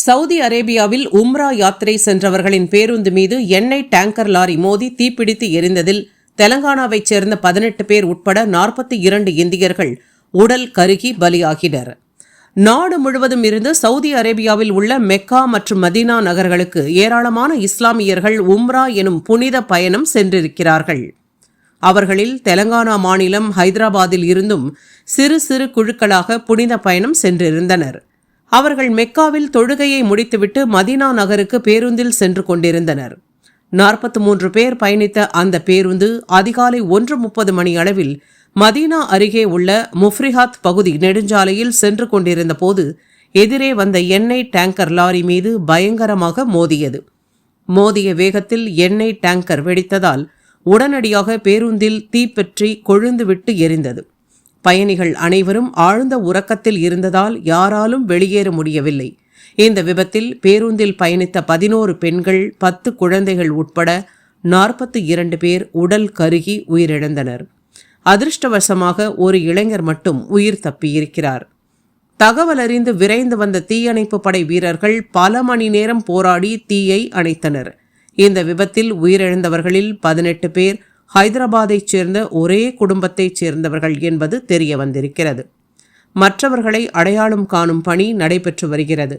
Saudi அரேபியாவில் உம்ரா யாத்திரை சென்றவர்களின் பேருந்து மீது எண்ணெய் டேங்கர் லாரி மோதி தீப்பிடித்து எரிந்ததில் தெலங்கானாவைச் சேர்ந்த 18 பேர் உட்பட 42 இந்தியர்கள் உடல் கருகி பலியாகினர். நாடு முழுவதும் இருந்து சவுதி அரேபியாவில் உள்ள மெக்கா மற்றும் மதீனா நகர்களுக்கு ஏராளமான இஸ்லாமியர்கள் உம்ரா எனும் புனித பயணம் சென்றிருக்கிறார்கள். அவர்களில் தெலங்கானா மாநிலம் ஹைதராபாத்தில் இருந்தும் சிறு சிறு குழுக்களாக புனித பயணம் சென்றிருந்தனர். அவர்கள் மெக்காவில் தொழுகையை முடித்துவிட்டு மதீனா நகருக்கு பேருந்தில் சென்று கொண்டிருந்தனர். 43 பேர் பயணித்த அந்த பேருந்து அதிகாலை 1:30 மணி அளவில் மதீனா அருகே உள்ள முஃப்ரிஹாத் பகுதி நெடுஞ்சாலையில் சென்று கொண்டிருந்த போது எதிரே வந்த எண்ணெய் டேங்கர் லாரி மீது பயங்கரமாக மோதியது. மோதிய வேகத்தில் எண்ணெய் டேங்கர் வெடித்ததால் உடனடியாக பேருந்தில் தீப்பற்றி கொழுந்துவிட்டு எரிந்தது. பயணிகள் அனைவரும் ஆழ்ந்த உறக்கத்தில் இருந்ததால் யாராலும் வெளியேற முடியவில்லை. இந்த விபத்தில் பேருந்தில் பயணித்த 11 பெண்கள், 10 குழந்தைகள் உட்பட 42 பேர் உடல் கருகி உயிரிழந்தனர். அதிர்ஷ்டவசமாக ஒரு இளைஞர் மட்டும் உயிர் தப்பியிருக்கிறார். தகவல் அறிந்து விரைந்து வந்த தீயணைப்பு படை வீரர்கள் பல மணி நேரம் போராடி தீயை அணைத்தனர். இந்த விபத்தில் உயிரிழந்தவர்களில் 18 பேர் ஹைதராபாத்தைச் சேர்ந்த ஒரே குடும்பத்தைச் சேர்ந்தவர்கள் என்பது தெரிய வந்திருக்கிறது. மற்றவர்களை அடையாளம் காணும் பணி நடைபெற்று வருகிறது.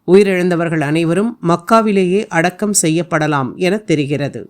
உயிரிழந்தவர்கள் அனைவரும் மக்காவிலேயே அடக்கம் செய்யப்படலாம் என தெரிகிறது.